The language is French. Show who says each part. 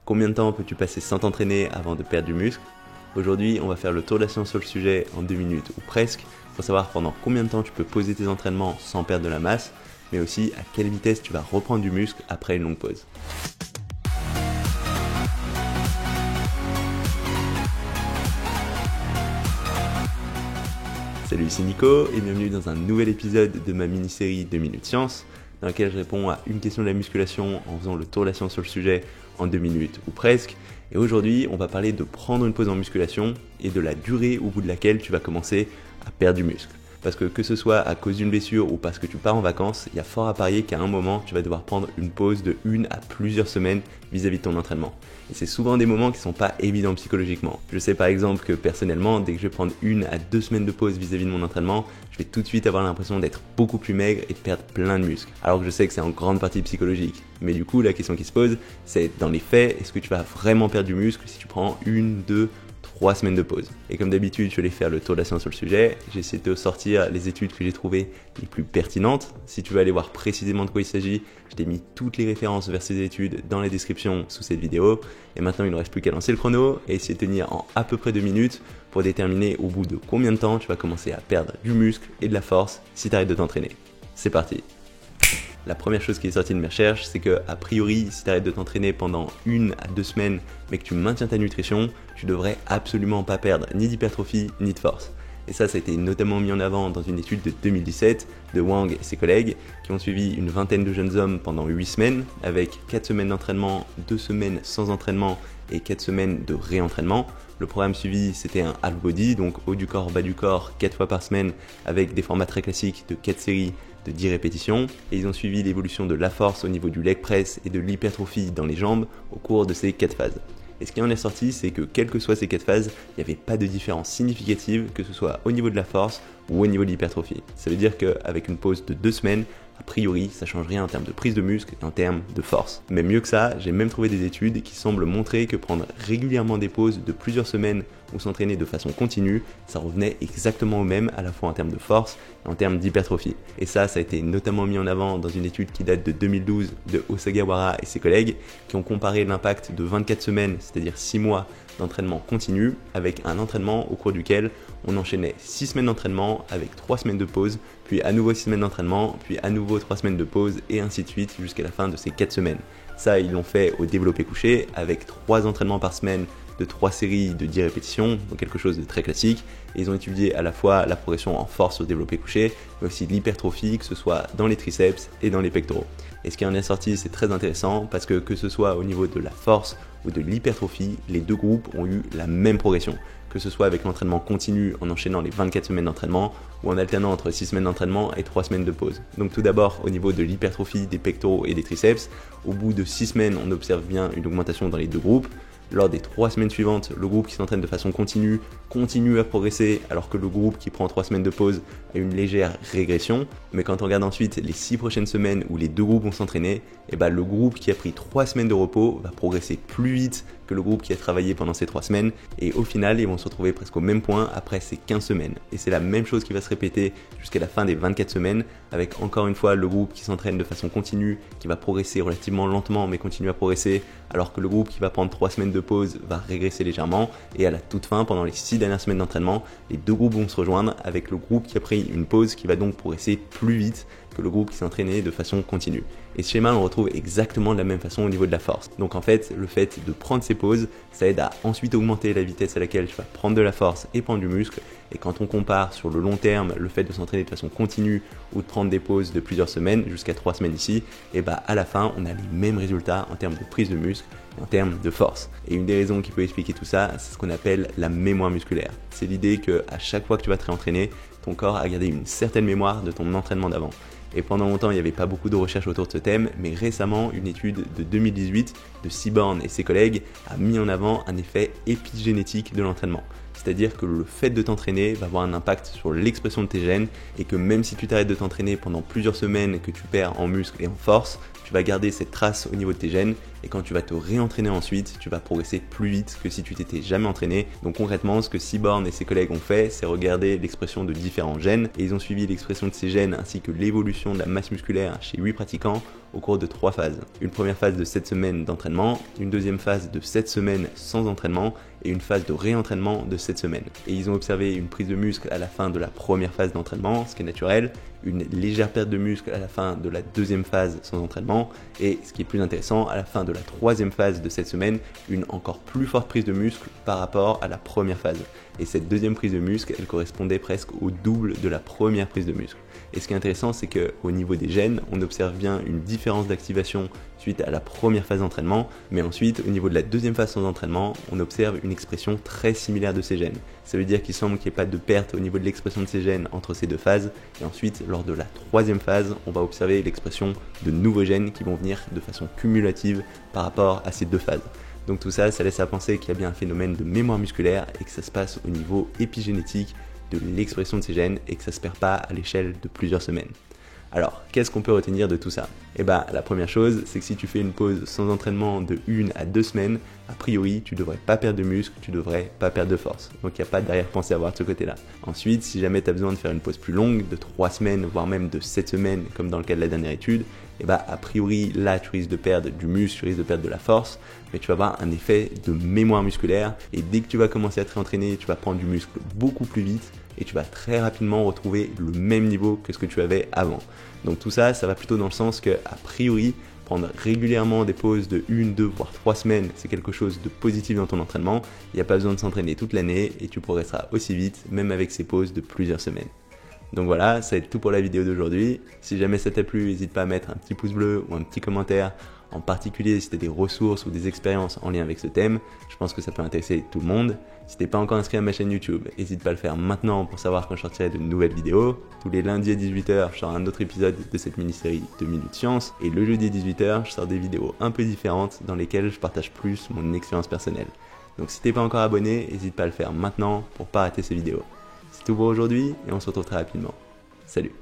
Speaker 1: Combien de temps peux-tu passer sans t'entraîner avant de perdre du muscle? Aujourd'hui, on va faire le tour de la science sur le sujet en 2 minutes ou presque, pour savoir pendant combien de temps tu peux poser tes entraînements sans perdre de la masse, mais aussi à quelle vitesse tu vas reprendre du muscle après une longue pause. Salut, ici Nico et bienvenue dans un nouvel épisode de ma mini-série 2 minutes science, dans laquelle je réponds à une question de la musculation en faisant le tour de la science sur le sujet en 2 minutes ou presque. Et aujourd'hui, on va parler de prendre une pause en musculation et de la durée au bout de laquelle tu vas commencer à perdre du muscle. Parce que ce soit à cause d'une blessure ou parce que tu pars en vacances, il y a fort à parier qu'à un moment, tu vas devoir prendre une pause de 1 à plusieurs semaines vis-à-vis de ton entraînement. Et c'est souvent des moments qui sont pas évidents psychologiquement. Je sais par exemple que personnellement, dès que je vais prendre 1 à 2 semaines de pause vis-à-vis de mon entraînement, je vais tout de suite avoir l'impression d'être beaucoup plus maigre et de perdre plein de muscles. Alors que je sais que c'est en grande partie psychologique. Mais du coup, la question qui se pose, c'est dans les faits, est-ce que tu vas vraiment perdre du muscle si tu prends 1, 2, 3 semaines de pause? Et comme d'habitude, je vais aller faire le tour de la science sur le sujet. J'ai essayé de sortir les études que j'ai trouvées les plus pertinentes. Si tu veux aller voir précisément de quoi il s'agit, je t'ai mis toutes les références vers ces études dans la description sous cette vidéo. Et maintenant, il ne reste plus qu'à lancer le chrono et essayer de tenir en à peu près 2 minutes pour déterminer au bout de combien de temps tu vas commencer à perdre du muscle et de la force si tu arrêtes de t'entraîner. C'est parti! La première chose qui est sortie de mes recherches, c'est que, a priori, si tu arrêtes de t'entraîner pendant 1 à 2 semaines, mais que tu maintiens ta nutrition, tu devrais absolument pas perdre ni d'hypertrophie ni de force. Et ça a été notamment mis en avant dans une étude de 2017 de Wang et ses collègues qui ont suivi une vingtaine de jeunes hommes pendant 8 semaines, avec 4 semaines d'entraînement, 2 semaines sans entraînement et 4 semaines de réentraînement. Le programme suivi, c'était un half body, donc haut du corps, bas du corps, 4 fois par semaine, avec des formats très classiques de 4 séries de 10 répétitions. Et ils ont suivi l'évolution de la force au niveau du leg press et de l'hypertrophie dans les jambes au cours de ces 4 phases. Et ce qui en est sorti, c'est que quelles que soient ces 4 phases, il n'y avait pas de différence significative, que ce soit au niveau de la force ou au niveau de l'hypertrophie. Ça veut dire qu'avec une pause de 2 semaines, a priori, ça change rien en termes de prise de muscle et en termes de force. Mais mieux que ça, j'ai même trouvé des études qui semblent montrer que prendre régulièrement des pauses de plusieurs semaines ou s'entraîner de façon continue, ça revenait exactement au même à la fois en termes de force et en termes d'hypertrophie. Et ça a été notamment mis en avant dans une étude qui date de 2012 de Osagawara et ses collègues qui ont comparé l'impact de 24 semaines, c'est-à-dire 6 mois d'entraînement continu avec un entraînement au cours duquel on enchaînait 6 semaines d'entraînement avec 3 semaines de pause, puis à nouveau 6 semaines d'entraînement, puis à nouveau 3 semaines de pause et ainsi de suite jusqu'à la fin de ces 4 semaines. Ça, ils l'ont fait au développé couché avec 3 entraînements par semaine de 3 séries de 10 répétitions, donc quelque chose de très classique. Et ils ont étudié à la fois la progression en force au développé couché, mais aussi l'hypertrophie, que ce soit dans les triceps et dans les pectoraux. Et ce qui en est sorti, c'est très intéressant parce que ce soit au niveau de la force ou de l'hypertrophie, les deux groupes ont eu la même progression. Que ce soit avec l'entraînement continu en enchaînant les 24 semaines d'entraînement ou en alternant entre 6 semaines d'entraînement et 3 semaines de pause. Donc tout d'abord au niveau de l'hypertrophie des pectoraux et des triceps, au bout de 6 semaines on observe bien une augmentation dans les deux groupes. Lors des 3 semaines suivantes, le groupe qui s'entraîne de façon continue continue à progresser alors que le groupe qui prend 3 semaines de pause a une légère régression. Mais quand on regarde ensuite les 6 prochaines semaines où les deux groupes vont s'entraîner, le groupe qui a pris 3 semaines de repos va progresser plus vite que le groupe qui a travaillé pendant ces 3 semaines et au final ils vont se retrouver presque au même point après ces 15 semaines. Et c'est la même chose qui va se répéter jusqu'à la fin des 24 semaines avec encore une fois le groupe qui s'entraîne de façon continue, qui va progresser relativement lentement mais continue à progresser alors que le groupe qui va prendre 3 semaines de pause va régresser légèrement et à la toute fin, pendant les 6 dernières semaines d'entraînement, les deux groupes vont se rejoindre avec le groupe qui a pris une pause qui va donc progresser plus vite que le groupe qui s'est entraîné de façon continue. Et ce schéma, on le retrouve exactement de la même façon au niveau de la force. Donc en fait, le fait de prendre ces pauses, ça aide à ensuite augmenter la vitesse à laquelle tu vas prendre de la force et prendre du muscle. Et quand on compare sur le long terme le fait de s'entraîner de façon continue ou de prendre des pauses de plusieurs semaines, jusqu'à 3 semaines ici, et à la fin, on a les mêmes résultats en termes de prise de muscle et en termes de force. Et une des raisons qui peut expliquer tout ça, c'est ce qu'on appelle la mémoire musculaire. C'est l'idée qu'à chaque fois que tu vas te réentraîner, ton corps a gardé une certaine mémoire de ton entraînement d'avant. Et pendant longtemps, il n'y avait pas beaucoup de recherches autour de ce thème, mais récemment, une étude de 2018 de Seaborn et ses collègues a mis en avant un effet épigénétique de l'entraînement. C'est-à-dire que le fait de t'entraîner va avoir un impact sur l'expression de tes gènes et que même si tu t'arrêtes de t'entraîner pendant plusieurs semaines et que tu perds en muscle et en force, tu vas garder cette trace au niveau de tes gènes et quand tu vas te réentraîner ensuite, tu vas progresser plus vite que si tu t'étais jamais entraîné. Donc concrètement, ce que Seaborn et ses collègues ont fait, c'est regarder l'expression de différents gènes et ils ont suivi l'expression de ces gènes ainsi que l'évolution de la masse musculaire chez 8 pratiquants au cours de 3 phases. Une première phase de 7 semaines d'entraînement, une deuxième phase de 7 semaines sans entraînement et une phase de réentraînement de 7 semaines. Et ils ont observé une prise de muscle à la fin de la première phase d'entraînement, ce qui est naturel, une légère perte de muscle à la fin de la deuxième phase sans entraînement et ce qui est plus intéressant, à la fin de la troisième phase de cette semaine, une encore plus forte prise de muscle par rapport à la première phase. Et cette deuxième prise de muscle, elle correspondait presque au double de la première prise de muscle. Et ce qui est intéressant, c'est qu'au niveau des gènes, on observe bien une différence d'activation suite à la première phase d'entraînement, mais ensuite, au niveau de la deuxième phase sans entraînement, on observe une expression très similaire de ces gènes. Ça veut dire qu'il semble qu'il n'y ait pas de perte au niveau de l'expression de ces gènes entre ces deux phases, et ensuite, lors de la troisième phase, on va observer l'expression de nouveaux gènes qui vont venir de façon cumulative par rapport à ces deux phases. Donc tout ça, ça laisse à penser qu'il y a bien un phénomène de mémoire musculaire et que ça se passe au niveau épigénétique de l'expression de ces gènes et que ça ne se perd pas à l'échelle de plusieurs semaines. Alors, qu'est-ce qu'on peut retenir de tout ça? La première chose, c'est que si tu fais une pause sans entraînement de 1 à 2 semaines, a priori, tu devrais pas perdre de muscle, tu devrais pas perdre de force. Donc, il n'y a pas d'arrière-pensée à avoir de ce côté-là. Ensuite, si jamais tu as besoin de faire une pause plus longue, de 3 semaines, voire même de 7 semaines, comme dans le cas de la dernière étude, a priori, là, tu risques de perdre du muscle, tu risques de perdre de la force, mais tu vas avoir un effet de mémoire musculaire. Et dès que tu vas commencer à te réentraîner, tu vas prendre du muscle beaucoup plus vite et tu vas très rapidement retrouver le même niveau que ce que tu avais avant. Donc tout ça, ça va plutôt dans le sens que, a priori, prendre régulièrement des pauses de 1, 2, voire 3 semaines, c'est quelque chose de positif dans ton entraînement. Il n'y a pas besoin de s'entraîner toute l'année et tu progresseras aussi vite, même avec ces pauses de plusieurs semaines. Donc voilà, ça va être tout pour la vidéo d'aujourd'hui. Si jamais ça t'a plu, n'hésite pas à mettre un petit pouce bleu ou un petit commentaire, en particulier si tu as des ressources ou des expériences en lien avec ce thème. Je pense que ça peut intéresser tout le monde. Si t'es pas encore inscrit à ma chaîne YouTube, n'hésite pas à le faire maintenant pour savoir quand je sortirai de nouvelles vidéos. Tous les lundis à 18h, je sors un autre épisode de cette mini-série 2 minutes science. Et le jeudi à 18h, je sors des vidéos un peu différentes dans lesquelles je partage plus mon expérience personnelle. Donc si t'es pas encore abonné, n'hésite pas à le faire maintenant pour pas rater ces vidéos. C'est tout pour aujourd'hui et on se retrouve très rapidement. Salut!